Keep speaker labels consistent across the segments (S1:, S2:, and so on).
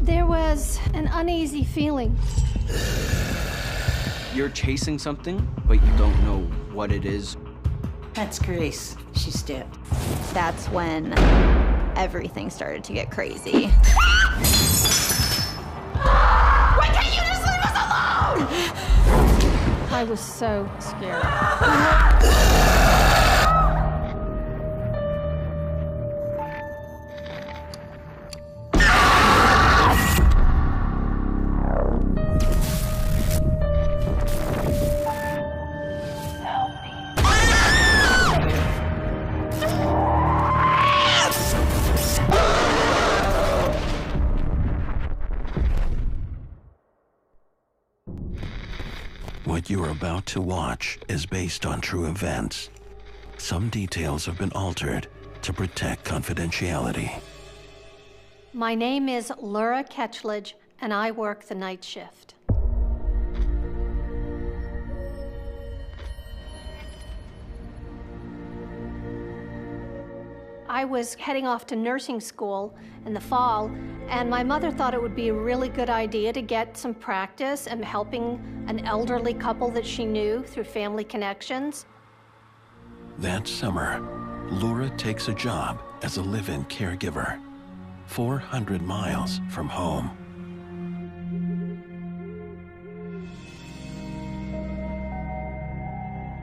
S1: There was an uneasy feeling.
S2: You're chasing something, but you don't know what it is.
S3: That's Grace. She's dead.
S4: That's when everything started to get crazy.
S3: Why can't you just leave us alone?
S1: I was so scared.
S5: What you are about to watch is based on true events. Some details have been altered to protect confidentiality.
S1: My name is Laura Ketchledge, and I work the night shift. I was heading off to nursing school in the fall, and my mother thought it would be a really good idea to get some practice and helping an elderly couple that she knew through family connections.
S5: That summer, Laura takes a job as a live-in caregiver, 400 miles from home.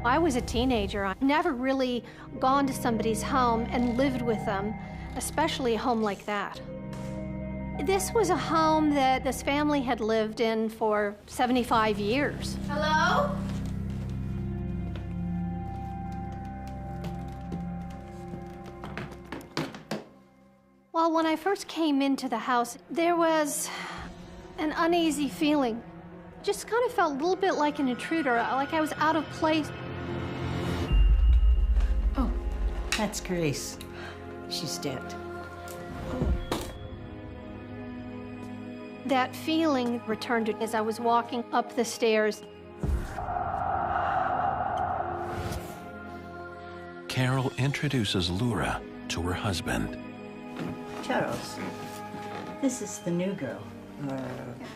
S1: I was a teenager. I'd never really gone to somebody's home and lived with them, especially a home like that. This was a home that this family had lived in for 75 years.
S4: Hello?
S1: Well, when I first came into the house, there was an uneasy feeling. Just kind of felt a little bit like an intruder, like I was out of place.
S3: Oh, that's Grace. She's dead.
S1: That feeling returned as I was walking up the stairs.
S5: Carol introduces Laura to her husband.
S3: Charles, this is the new girl.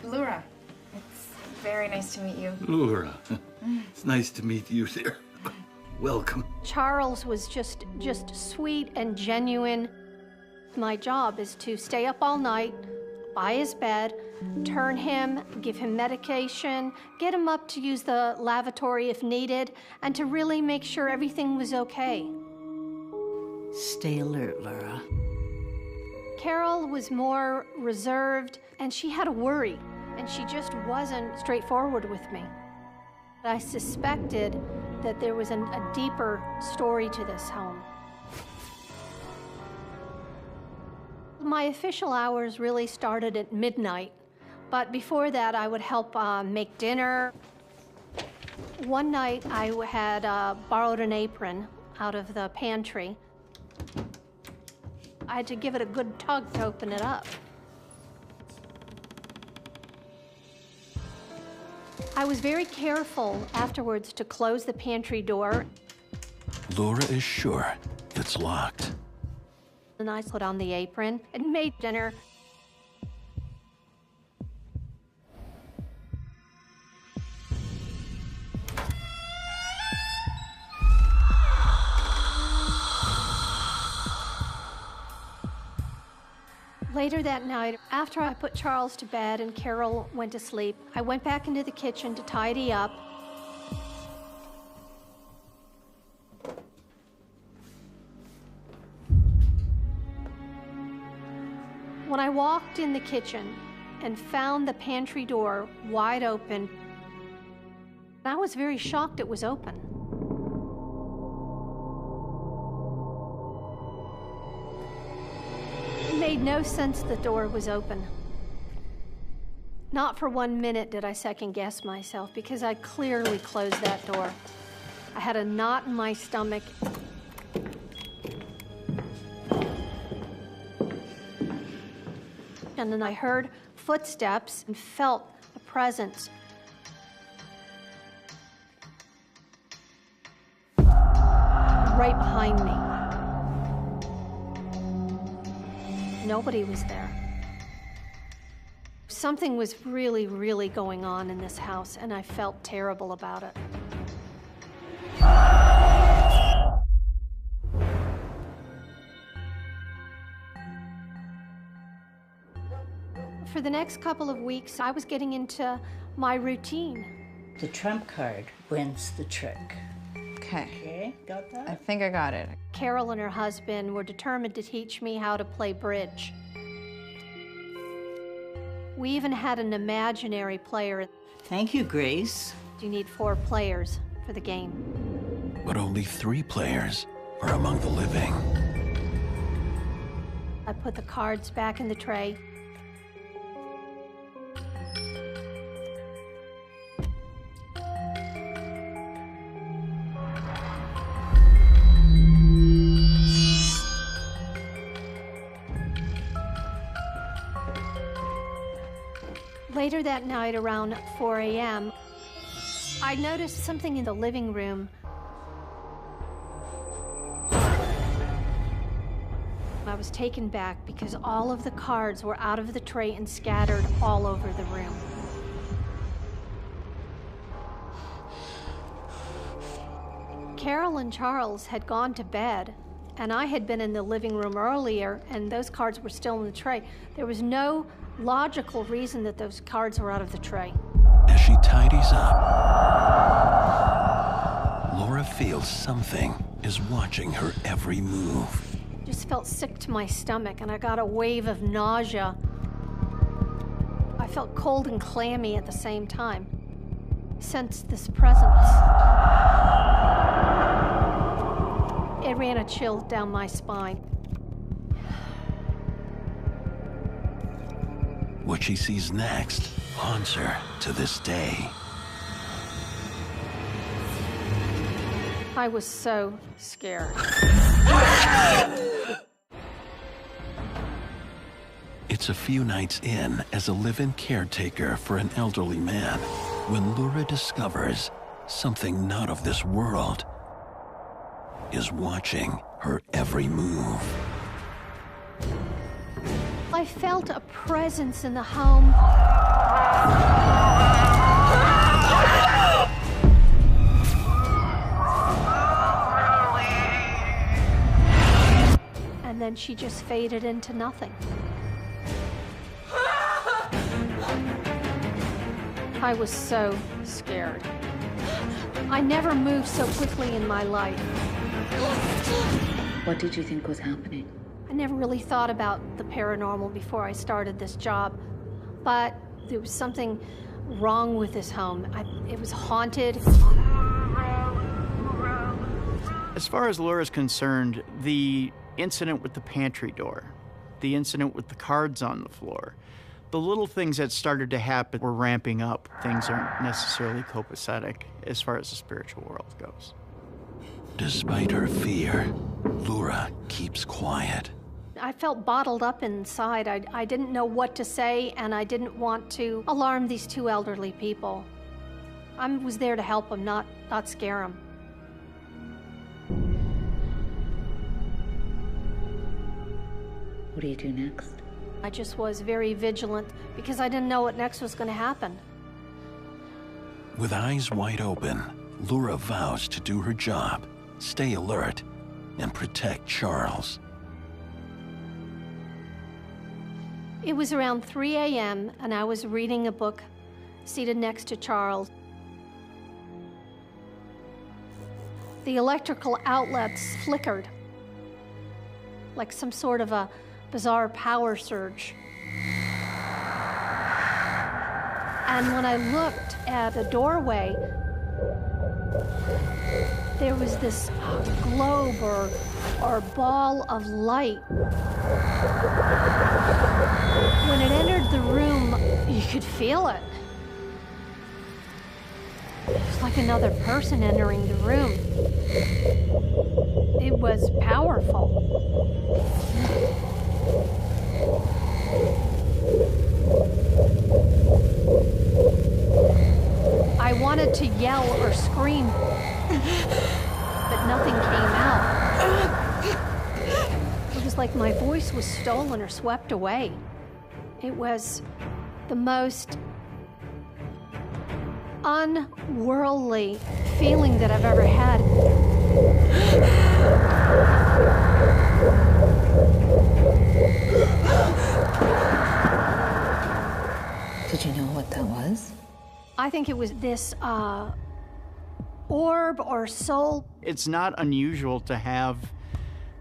S4: Laura. It's very nice to meet you.
S6: Laura, it's nice to meet you there. Welcome.
S1: Charles was just sweet and genuine. My job is to stay up all night, by his bed, turn him, give him medication, get him up to use the lavatory if needed, and to really make sure everything was okay.
S3: Stay alert, Laura.
S1: Carol was more reserved, and she had a worry, and she just wasn't straightforward with me. I suspected that there was a deeper story to this home. My official hours really started at midnight, but before that I would help make dinner. One night I had borrowed an apron out of the pantry. I had to give it a good tug to open it up. I was very careful afterwards to close the pantry door.
S5: Laura is sure it's locked.
S1: And I put on the apron and made dinner. Later that night, after I put Charles to bed and Carol went to sleep, I went back into the kitchen to tidy up. When I walked in the kitchen and found the pantry door wide open, I was very shocked it was open. It made no sense the door was open. Not for 1 minute did I second guess myself, because I clearly closed that door. I had a knot in my stomach. And then I heard footsteps and felt a presence. Right behind me. Nobody was there. Something was really, really going on in this house, and I felt terrible about it. For the next couple of weeks, I was getting into my routine.
S3: The trump card wins the trick.
S7: Okay.
S3: Okay, got
S7: I
S3: that?
S7: think I got it.
S1: Carol and her husband were determined to teach me how to play bridge. We even had an imaginary player.
S3: Thank you, Grace.
S1: You need 4 players for the game.
S5: But only 3 players are among the living.
S1: I put the cards back in the tray. Later that night, around 4 a.m., I noticed something in the living room. I was taken back because all of the cards were out of the tray and scattered all over the room. Carol and Charles had gone to bed, and I had been in the living room earlier, and those cards were still in the tray. There was no logical reason that those cards were out of the tray.
S5: As she tidies up, Laura feels something is watching her every move.
S1: Just felt sick to my stomach, and I got a wave of nausea. I felt cold and clammy at the same time. Sensed this presence. It ran a chill down my spine.
S5: What she sees next haunts her to this day.
S1: I was so scared.
S5: It's a few nights in as a live-in caretaker for an elderly man when Laura discovers something not of this world is watching her every move.
S1: I felt a presence in the home. And then she just faded into nothing. I was so scared. I never moved so quickly in my life.
S8: What did you think was happening?
S1: I never really thought about the paranormal before I started this job, but there was something wrong with this home. It was haunted.
S9: As far as Laura's concerned, the incident with the pantry door, the incident with the cards on the floor, the little things that started to happen were ramping up. Things aren't necessarily copacetic as far as the spiritual world goes.
S5: Despite her fear, Laura keeps quiet.
S1: I felt bottled up inside. I didn't know what to say, and I didn't want to alarm these 2 elderly people. I was there to help them, not scare them.
S8: What do you do next?
S1: I just was very vigilant because I didn't know what next was going to happen.
S5: With eyes wide open, Laura vows to do her job, stay alert, and protect Charles.
S1: It was around 3 a.m., and I was reading a book, seated next to Charles. The electrical outlets flickered, like some sort of a bizarre power surge. And when I looked at the doorway, there was this globe or ball of light. When it entered the room, you could feel it. It was like another person entering the room. It was powerful. I wanted to yell or scream, but nothing came out. It was like my voice was stolen or swept away. It was the most unworldly feeling that I've ever had.
S8: Did you know what that was?
S1: I think it was this orb or soul.
S9: It's not unusual to have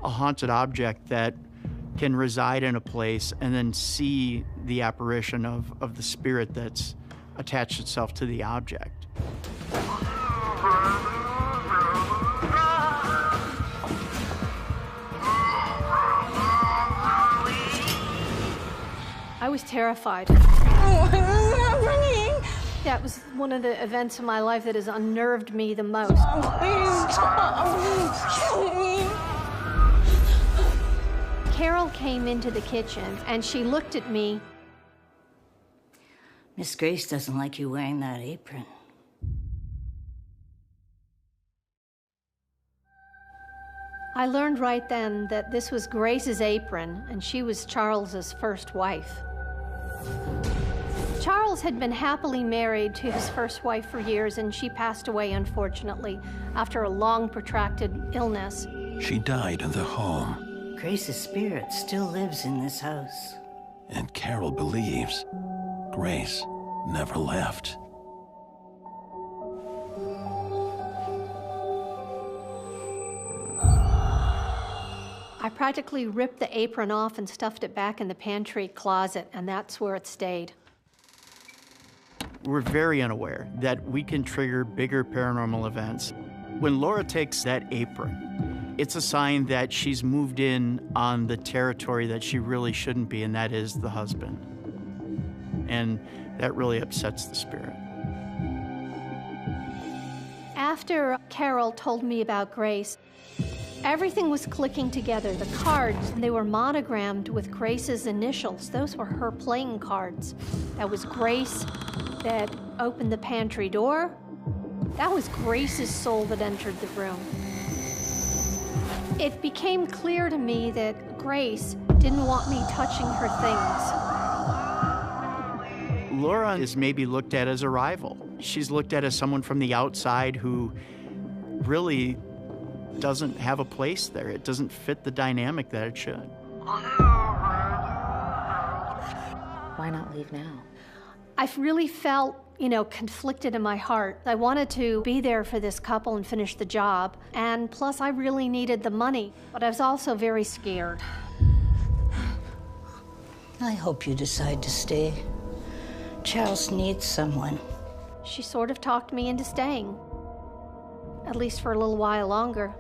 S9: a haunted object that can reside in a place and then see the apparition of the spirit that's attached itself to the object.
S1: I was terrified. That was one of the events in my life that has unnerved me the most. Carol came into the kitchen and she looked at me.
S3: Miss Grace doesn't like you wearing that apron.
S1: I learned right then that this was Grace's apron and she was Charles's first wife. Charles had been happily married to his first wife for years, and she passed away, unfortunately, after a long, protracted illness.
S5: She died in the home.
S3: Grace's spirit still lives in this house.
S5: And Carol believes Grace never left.
S1: I practically ripped the apron off and stuffed it back in the pantry closet, and that's where it stayed.
S9: We're very unaware that we can trigger bigger paranormal events. When Laura takes that apron, it's a sign that she's moved in on the territory that she really shouldn't be, and that is the husband. And that really upsets the spirit.
S1: After Carol told me about Grace, everything was clicking together. The cards, they were monogrammed with Grace's initials. Those were her playing cards. That was Grace that opened the pantry door. That was Grace's soul that entered the room. It became clear to me that Grace didn't want me touching her things.
S9: Laura is maybe looked at as a rival. She's looked at as someone from the outside who really doesn't have a place there. It doesn't fit the dynamic that it should.
S8: Why not leave now?
S1: I really felt, conflicted in my heart. I wanted to be there for this couple and finish the job. And plus, I really needed the money. But I was also very scared.
S3: I hope you decide to stay. Charles needs someone.
S1: She sort of talked me into staying, at least for a little while longer.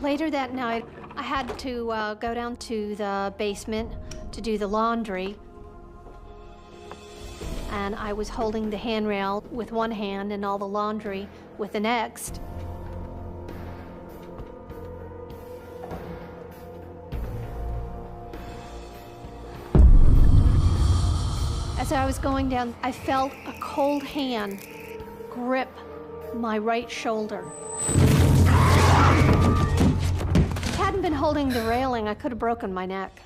S1: Later that night, I had to go down to the basement to do the laundry. And I was holding the handrail with one hand and all the laundry with the next. As I was going down, I felt a cold hand grip my right shoulder. If I hadn't been holding the railing, I could have broken my neck.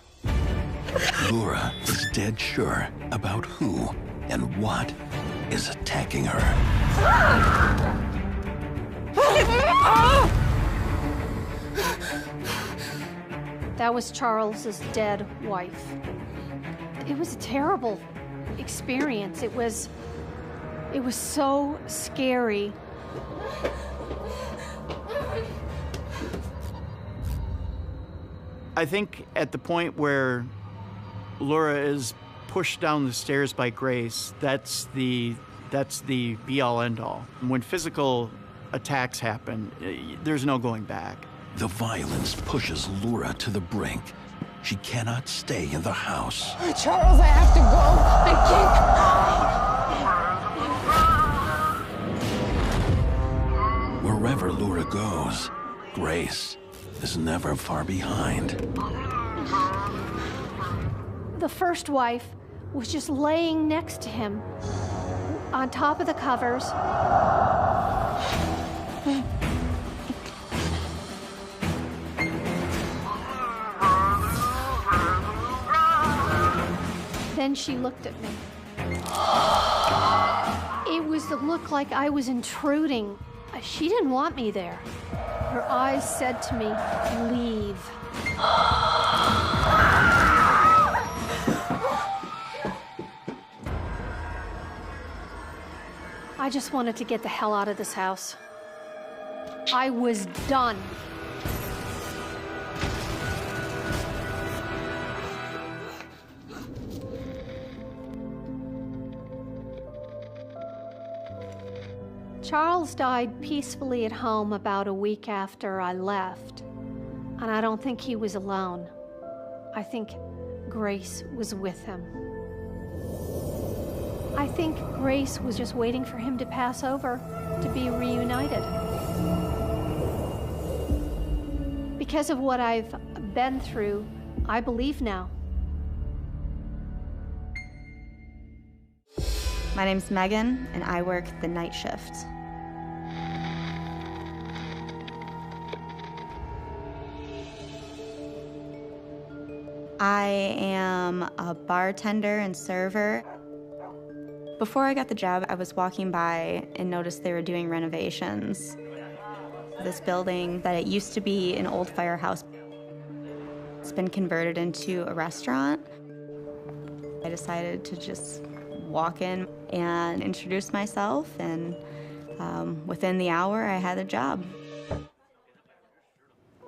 S5: Laura is dead sure about who and what is attacking her.
S1: That was Charles's dead wife. It was a terrible experience. It was so scary.
S9: I think at the point where Laura is pushed down the stairs by Grace, that's the be-all, end-all. When physical attacks happen, there's no going back.
S5: The violence pushes Laura to the brink. She cannot stay in the house.
S7: Charles, I have to go. I can't.
S5: Wherever Laura goes, Grace is never far behind.
S1: The first wife was just laying next to him on top of the covers. Then she looked at me. It was the look like I was intruding. She didn't want me there. Her eyes said to me, leave. I just wanted to get the hell out of this house. I was done. Charles died peacefully at home about a week after I left, and I don't think he was alone. I think Grace was with him. I think Grace was just waiting for him to pass over to be reunited. Because of what I've been through, I believe now.
S4: My name's Megan, and I work the night shift. I am a bartender and server. Before I got the job, I was walking by and noticed they were doing renovations. This building that it used to be an old firehouse, it's been converted into a restaurant. I decided to just walk in and introduce myself, and within the hour, I had a job.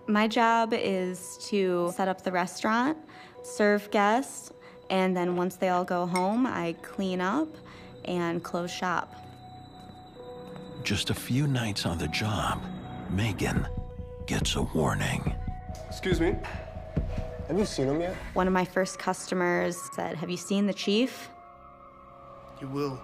S4: My job is to set up the restaurant, serve guests, and then once they all go home, I clean up and close shop.
S5: Just a few nights on the job, Megan gets a warning.
S7: Excuse me, have you seen him yet?
S4: One of my first customers said, "Have you seen the chief?"
S7: You will.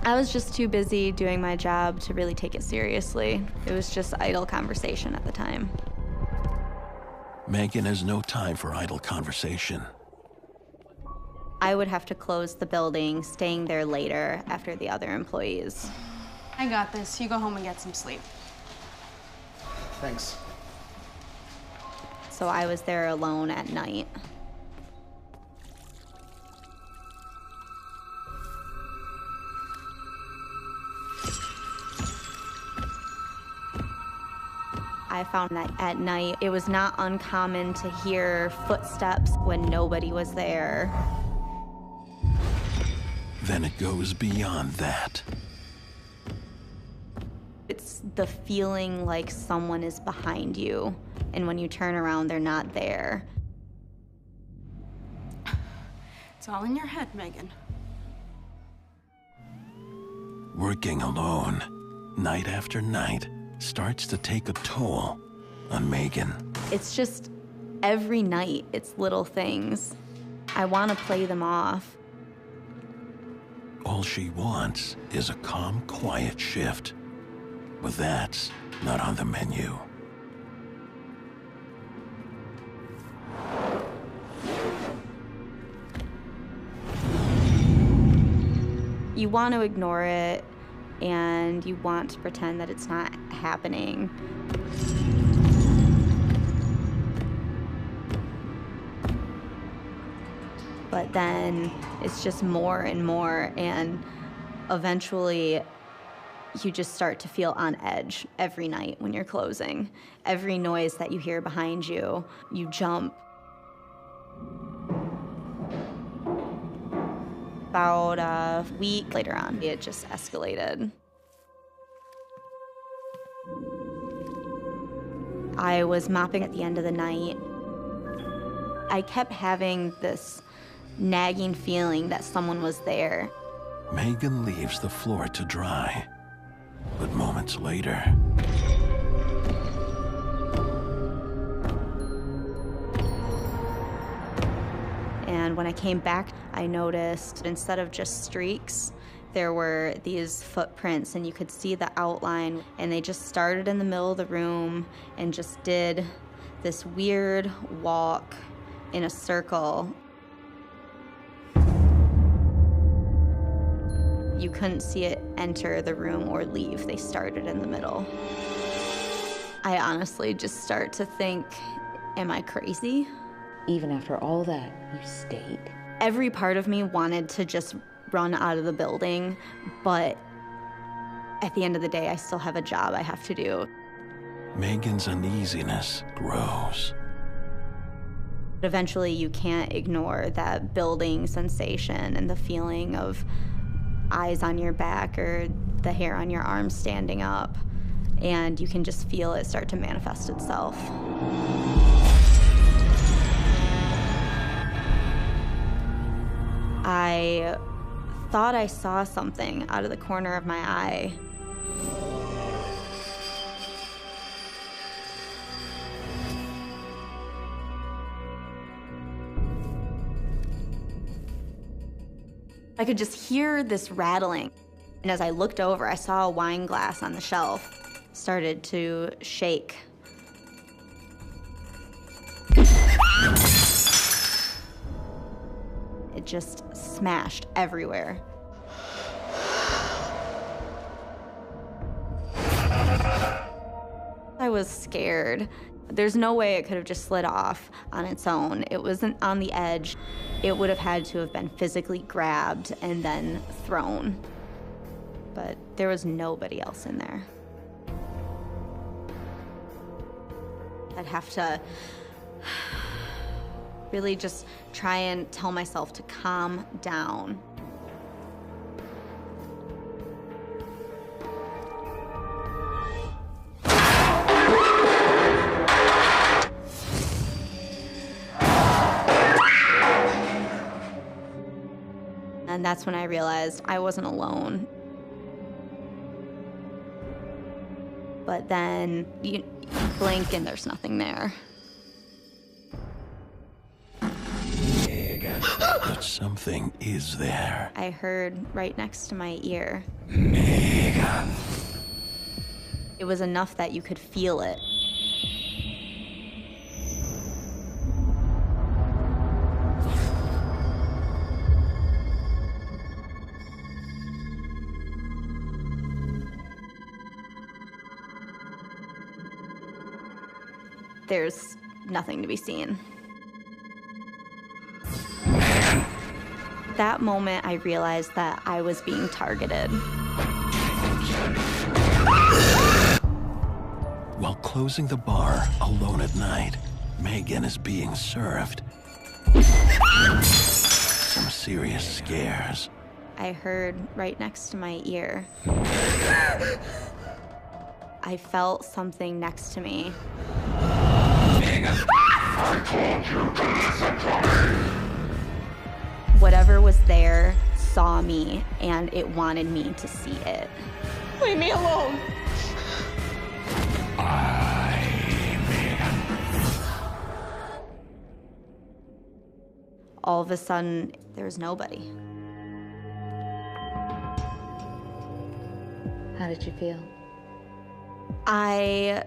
S4: I was just too busy doing my job to really take it seriously. It was just idle conversation at the time.
S5: Megan has no time for idle conversation.
S4: I would have to close the building, staying there later after the other employees.
S10: I got this. You go home and get some sleep.
S7: Thanks.
S4: So I was there alone at night. I found that at night, it was not uncommon to hear footsteps when nobody was there.
S5: Then it goes beyond that.
S4: It's the feeling like someone is behind you, and when you turn around, they're not there.
S10: It's all in your head, Megan.
S5: Working alone, night after night, starts to take a toll on Megan.
S4: It's just every night, it's little things. I want to play them off.
S5: All she wants is a calm, quiet shift. But that's not on the menu.
S4: You want to ignore it, and you want to pretend that it's not happening. But then it's just more and more, and eventually you just start to feel on edge every night when you're closing. Every noise that you hear behind you, you jump. About a week later on, it just escalated. I was mopping at the end of the night. I kept having this nagging feeling that someone was there.
S5: Megan leaves the floor to dry, but moments later,
S4: and when I came back, I noticed instead of just streaks, there were these footprints, and you could see the outline, and they just started in the middle of the room and just did this weird walk in a circle. You couldn't see it enter the room or leave. They started in the middle. I honestly just start to think, am I crazy?
S8: Even after all that, you stayed.
S4: Every part of me wanted to just run out of the building, but at the end of the day, I still have a job I have to do.
S5: Megan's uneasiness grows.
S4: Eventually, you can't ignore that building sensation and the feeling of eyes on your back or the hair on your arm standing up, and you can just feel it start to manifest itself. I thought I saw something out of the corner of my eye. I could just hear this rattling. And as I looked over, I saw a wine glass on the shelf started to shake. It just smashed everywhere. I was scared. There's no way it could have just slid off on its own. It wasn't on the edge. It would have had to have been physically grabbed and then thrown. But there was nobody else in there. I'd have to really just try and tell myself to calm down. And that's when I realized I wasn't alone. But then you blink and there's nothing there.
S5: But something is there.
S4: I heard right next to my ear.
S5: Megan.
S4: It was enough that you could feel it. There's nothing to be seen. That moment, I realized that I was being targeted.
S5: While closing the bar alone at night, Megan is being served some serious scares.
S4: I heard right next to my ear. I felt something next to me.
S5: I told you to listen to me.
S4: Whatever was there saw me, and it wanted me to see it.
S10: Leave me alone.
S4: All of a sudden, there was nobody.
S8: How did you feel?
S4: I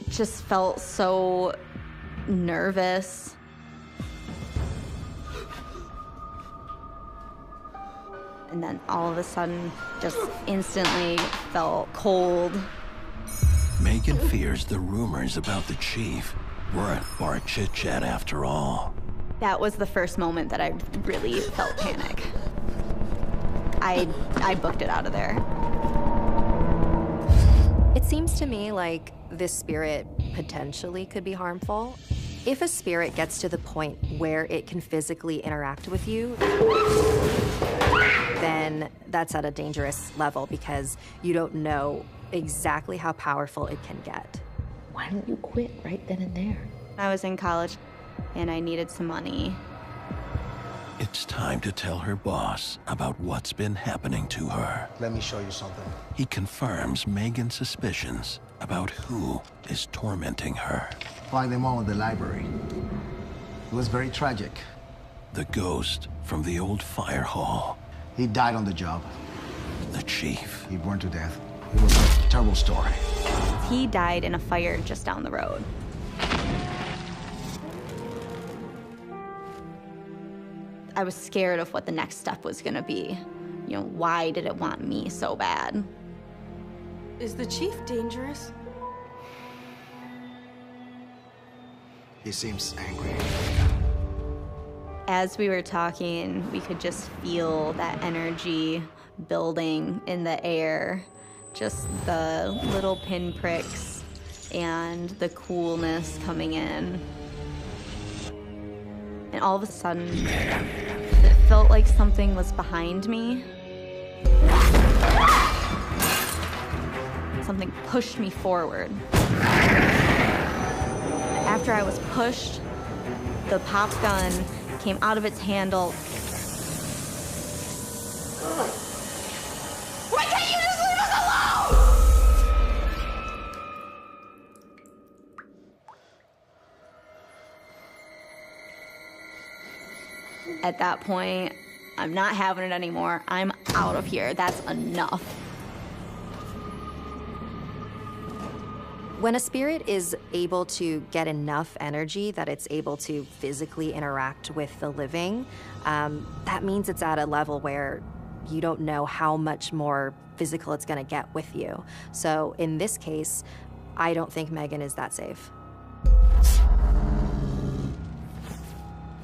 S4: just felt so nervous. And then all of a sudden, just instantly felt cold.
S5: Megan fears the rumors about the chief weren't bar chit-chat after all.
S4: That was the first moment that I really felt panic. I booked it out of there.
S11: It seems to me like this spirit potentially could be harmful. If a spirit gets to the point where it can physically interact with you, then that's at a dangerous level because you don't know exactly how powerful it can get.
S8: Why didn't you quit right then and there?
S4: I was in college and I needed some money.
S5: It's time to tell her boss about what's been happening to her.
S7: Let me show you something.
S5: He confirms Megan's suspicions about who is tormenting her.
S7: Find them all in the library. It was very tragic.
S5: The ghost from the old fire hall.
S7: He died on the job.
S5: The chief.
S7: He burned to death. It was a terrible story.
S4: He died in a fire just down the road. I was scared of what the next step was gonna be. You know, why did it want me so bad?
S10: Is the chief dangerous?
S7: He seems angry.
S4: As we were talking, we could just feel that energy building in the air, just the little pinpricks and the coolness coming in. And all of a sudden, it felt like something was behind me. Something pushed me forward. After I was pushed, the pop gun came out of its handle. Why can't you just leave us alone? At that point, I'm not having it anymore. I'm out of here. That's enough.
S11: When a spirit is able to get enough energy that it's able to physically interact with the living, that means it's at a level where you don't know how much more physical it's gonna get with you. So in this case, I don't think Megan is that safe.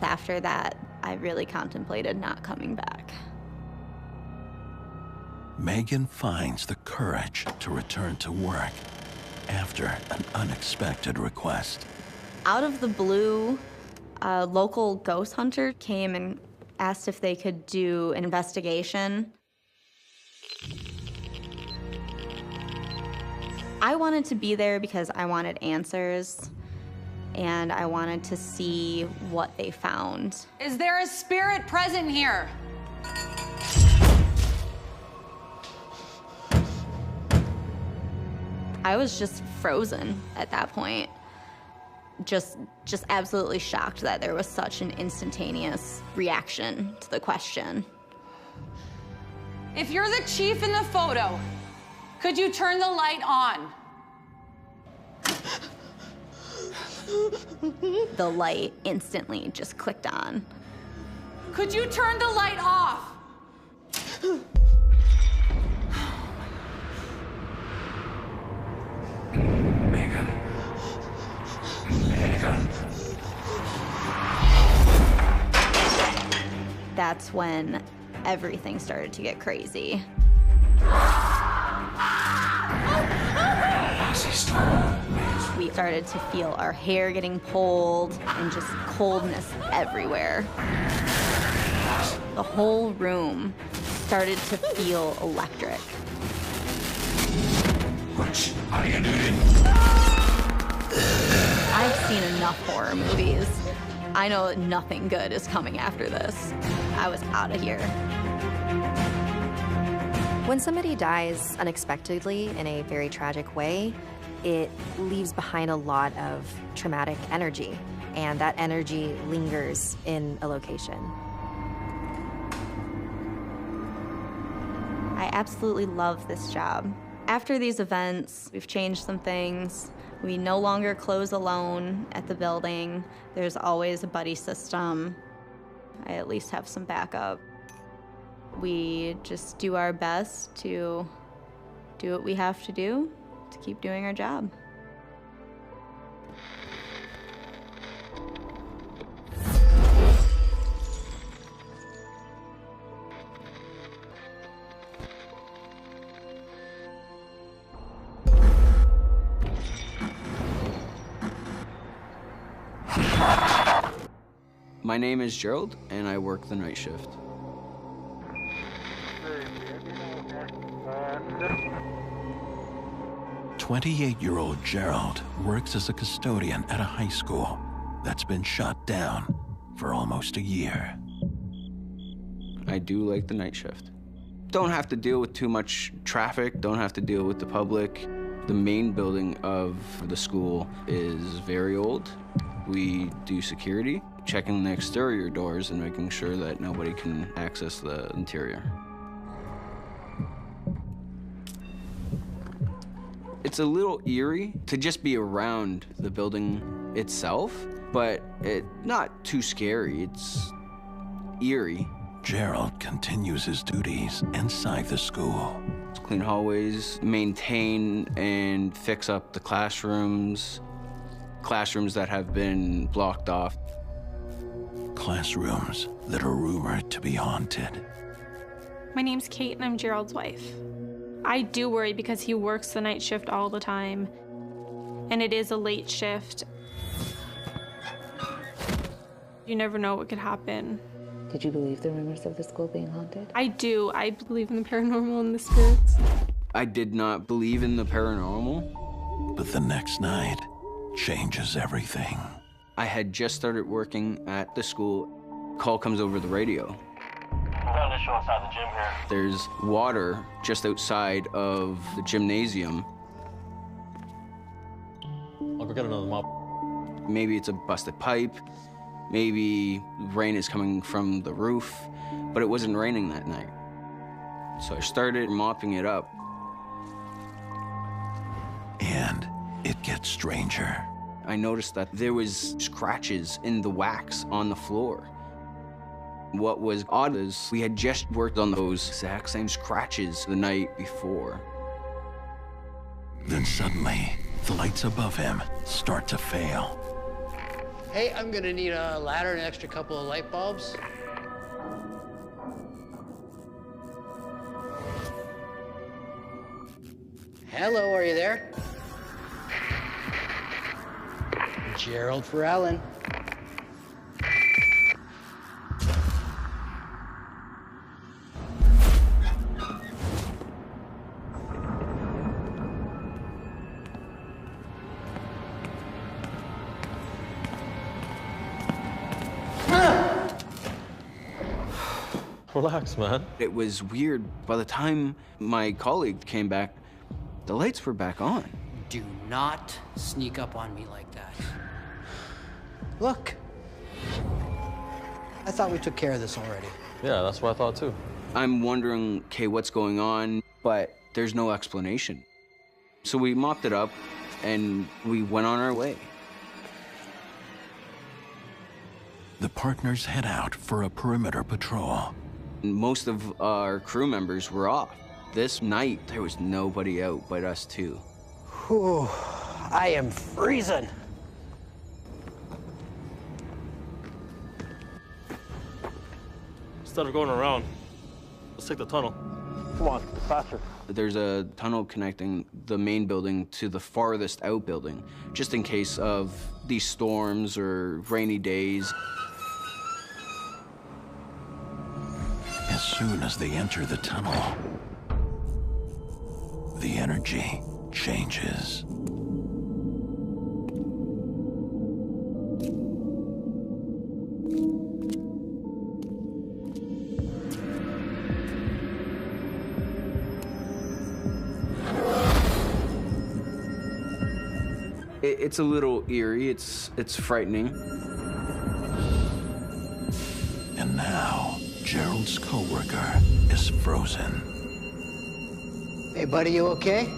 S4: After that, I really contemplated not coming back.
S5: Megan finds the courage to return to work after an unexpected request.
S4: Out of the blue, a local ghost hunter came and asked if they could do an investigation. I wanted to be there because I wanted answers, and I wanted to see what they found.
S10: Is there a spirit present here?
S4: I was just frozen at that point. Just absolutely shocked that there was such an instantaneous reaction to the question.
S10: If you're the chief in the photo, could you turn the light on?
S4: The light instantly just clicked on.
S10: Could you turn the light off?
S5: Megan.
S4: That's when everything started to get crazy. We started to feel our hair getting pulled and just coldness everywhere. The whole room started to feel electric.
S5: What are you doing?
S4: I've seen enough horror movies. I know that nothing good is coming after this. I was out of here.
S11: When somebody dies unexpectedly in a very tragic way, it leaves behind a lot of traumatic energy, and that energy lingers in a location.
S4: I absolutely love this job. After these events, we've changed some things. We no longer close alone at the building. There's always a buddy system. I at least have some backup. We just do our best to do what we have to do to keep doing our job.
S2: My name is Gerald, and I work the night shift.
S5: "28-year-old Gerald works as a custodian at a high school that's been shut down for almost a year.
S2: I do like the night shift. Don't have to deal with too much traffic, don't have to deal with the public. The main building of the school is very old. We do security, checking the exterior doors and making sure that nobody can access the interior. It's a little eerie to just be around the building itself, but not too scary. It's eerie.
S5: Gerald continues his duties inside the school.
S2: Clean hallways, maintain and fix up the classrooms. classrooms that have been blocked off.
S5: Classrooms that are rumored to be haunted.
S12: My name's Kate and I'm Gerald's wife. I do worry because he works the night shift all the time, and it is a late shift. You never know what could happen.
S8: Did you believe the rumors of the school being haunted?
S12: I do. I believe in the paranormal and the spirits.
S2: I did not believe in the paranormal.
S5: But the next night changes everything.
S2: I had just started working at the school. Call comes over the radio.
S13: We got an issue outside the gym here.
S2: There's water just outside of the gymnasium.
S13: I'll go get another mop.
S2: Maybe it's a busted pipe. Maybe rain is coming from the roof, but it wasn't raining that night. So I started mopping it up.
S5: And it gets stranger.
S2: I noticed that there was scratches in the wax on the floor. What was odd is we had just worked on those exact same scratches the night before.
S5: Then suddenly, the lights above him start to fail.
S14: Hey, I'm gonna need a ladder and an extra couple of light bulbs. Hello, are you there? Gerald for Ellen.
S13: Relax, man.
S2: It was weird. By the time my colleague came back, the lights were back on.
S14: Do not sneak up on me like that. Look. I thought we took care of this already.
S13: Yeah, that's what I thought too.
S2: I'm wondering, okay, what's going on? But there's no explanation. So we mopped it up and we went on our way.
S5: The partners head out for a perimeter patrol.
S2: Most of our crew members were off. This night, there was nobody out but us two.
S14: Whew, I am freezing.
S13: Instead of going around, let's take the tunnel. Come on, faster.
S2: There's a tunnel connecting the main building to the farthest out building, just in case of these storms or rainy days.
S5: As soon as they enter the tunnel, the energy changes.
S2: It's a little eerie, it's frightening.
S5: And now, Gerald's coworker is frozen.
S14: Hey, buddy, you okay?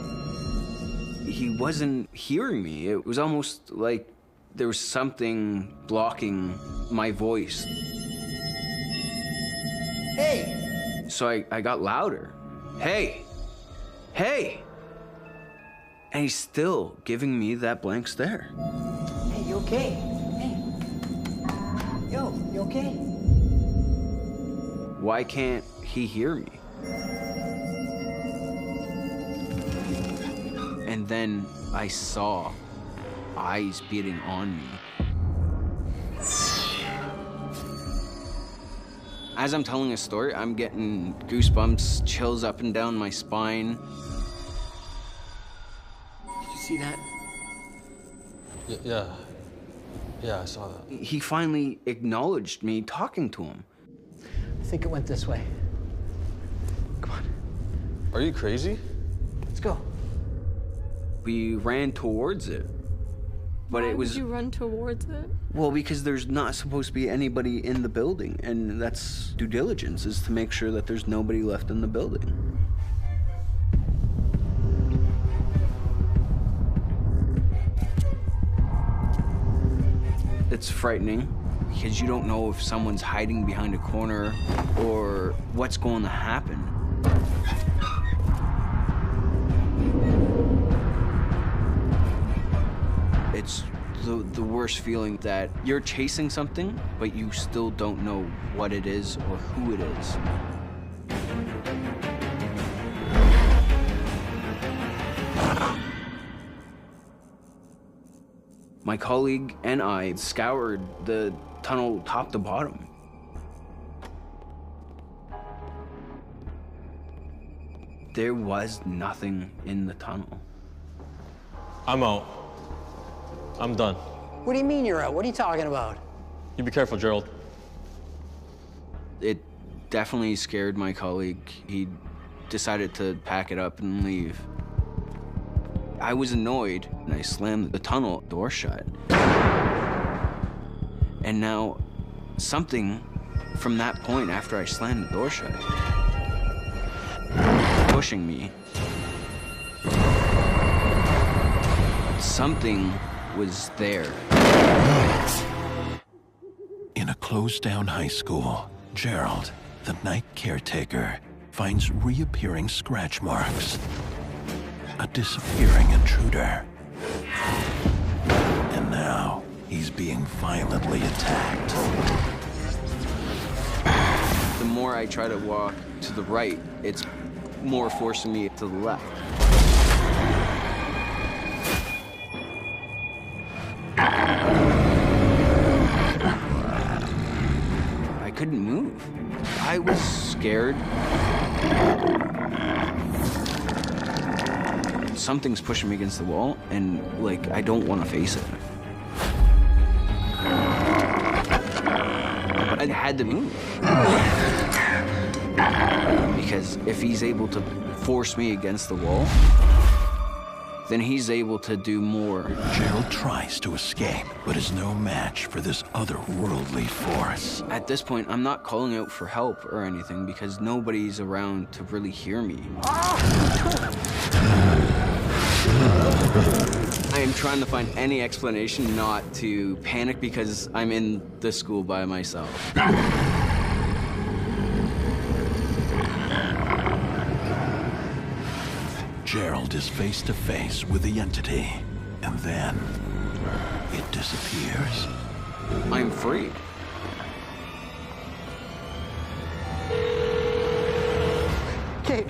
S2: He wasn't hearing me. It was almost like there was something blocking my voice.
S14: Hey!
S2: So I got louder. Hey! Hey! And he's still giving me that blank stare.
S14: Hey, you okay? Hey. Yo, you okay?
S2: Why can't he hear me? And then I saw eyes beating on me. As I'm telling a story, I'm getting goosebumps, chills up and down my spine.
S14: Did you see that?
S13: Yeah, I saw that.
S2: He finally acknowledged me talking to him.
S14: I think it went this way. Come on.
S13: Are you crazy?
S14: Let's go.
S2: We ran towards it, but
S12: Why
S2: it was...
S12: would you run towards it?
S2: Well, because there's not supposed to be anybody in the building, and that's due diligence, is to make sure that there's nobody left in the building. It's frightening, because you don't know if someone's hiding behind a corner or what's going to happen. It's the worst feeling that you're chasing something, but you still don't know what it is or who it is. My colleague and I scoured the tunnel top to bottom. There was nothing in the tunnel.
S13: I'm out. I'm done.
S14: What do you mean you're out? What are you talking about?
S13: You be careful, Gerald.
S2: It definitely scared my colleague. He decided to pack it up and leave. I was annoyed, and I slammed the tunnel door shut. And now, something from that point after I slammed the door shut, pushing me. Something was there.
S5: In a closed-down high school, Gerald, the night caretaker, finds reappearing scratch marks. A disappearing intruder. And now, he's being violently attacked.
S2: The more I try to walk to the right, it's more forcing me to the left. I couldn't move. I was scared. Something's pushing me against the wall, and, like, I don't want to face it. I had to move. Because if he's able to force me against the wall, then he's able to do more.
S5: Gerald tries to escape, but is no match for this otherworldly force.
S2: At this point, I'm not calling out for help or anything because nobody's around to really hear me. I am trying to find any explanation not to panic because I'm in the school by myself.
S5: Gerald is face to face with the entity, and then it disappears.
S2: I'm free.
S14: Kate.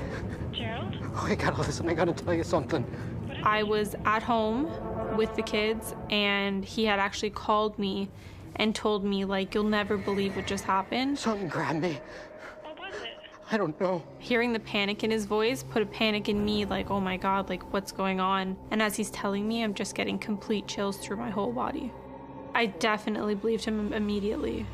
S14: Gerald? Oh, I gotta listen. I gotta tell you something.
S12: I was at home with the kids, and he had actually called me and told me, like, you'll never believe what just happened.
S14: Something grabbed me. I don't know.
S12: Hearing the panic in his voice put a panic in me, like, oh my God, like, what's going on? And as he's telling me, I'm just getting complete chills through my whole body. I definitely believed him immediately.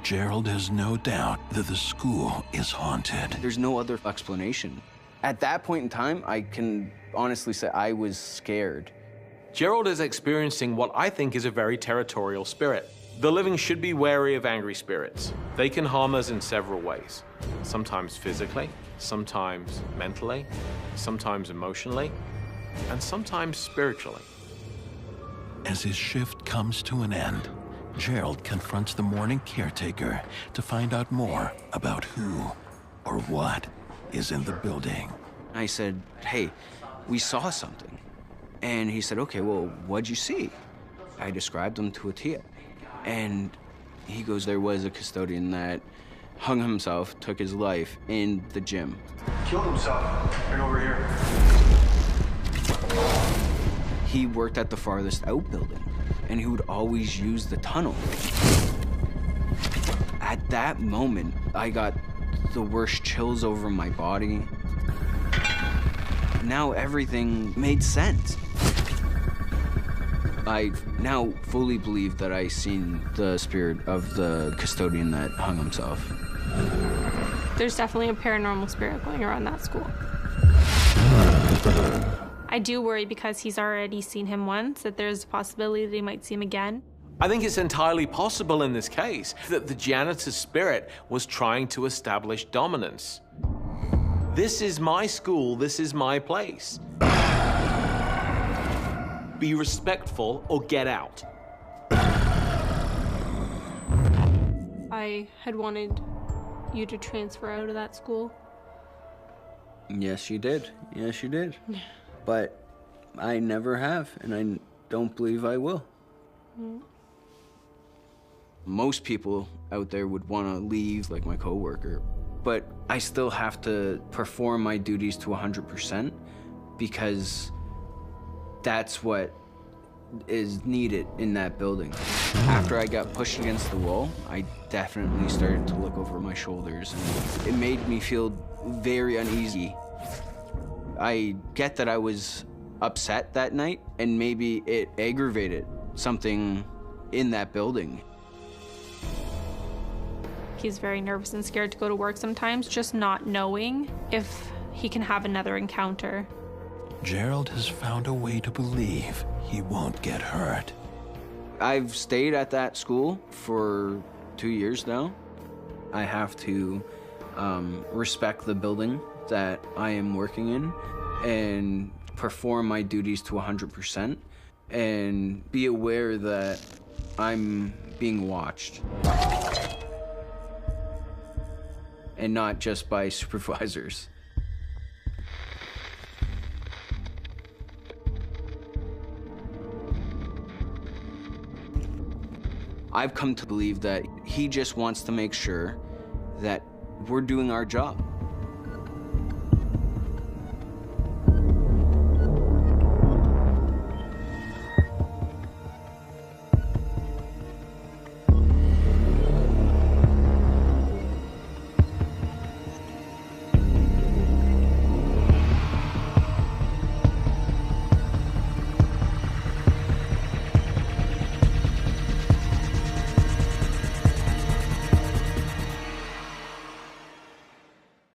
S5: Gerald has no doubt that the school is haunted.
S2: There's no other explanation. At that point in time, I can honestly say I was scared.
S15: Gerald is experiencing what I think is a very territorial spirit. The living should be wary of angry spirits. They can harm us in several ways. Sometimes physically, sometimes mentally, sometimes emotionally, and sometimes spiritually.
S5: As his shift comes to an end, Gerald confronts the morning caretaker to find out more about who or what is in the building.
S2: I said, hey, we saw something. And he said, okay, well, what'd you see? I described him to a T. And he goes, there was a custodian that hung himself, took his life in the gym.
S16: Killed himself. Right over here.
S2: He worked at the farthest out building, and he would always use the tunnel. At that moment, I got the worst chills over my body. Now everything made sense. I now fully believe that I seen the spirit of the custodian that hung himself.
S12: There's definitely a paranormal spirit going around that school. I do worry because he's already seen him once, that there's a possibility that he might see him again.
S15: I think it's entirely possible in this case that the janitor's spirit was trying to establish dominance. This is my school, this is my place. Be respectful or get out.
S12: I had wanted you to transfer out of that school.
S2: Yes, you did. Yes, you did. But I never have, and I don't believe I will. Most people out there would want to leave, like my coworker, but I still have to perform my duties to 100% because that's what is needed in that building. After I got pushed against the wall, I definitely started to look over my shoulders, and it made me feel very uneasy. I get that I was upset that night, and maybe it aggravated something in that building.
S12: He's very nervous and scared to go to work sometimes, just not knowing if he can have another encounter.
S5: Gerald has found a way to believe he won't get hurt.
S2: I've stayed at that school for 2 years now. I have to respect the building that I am working in and perform my duties to 100% and be aware that I'm being watched. And not just by supervisors. I've come to believe that he just wants to make sure that we're doing our job.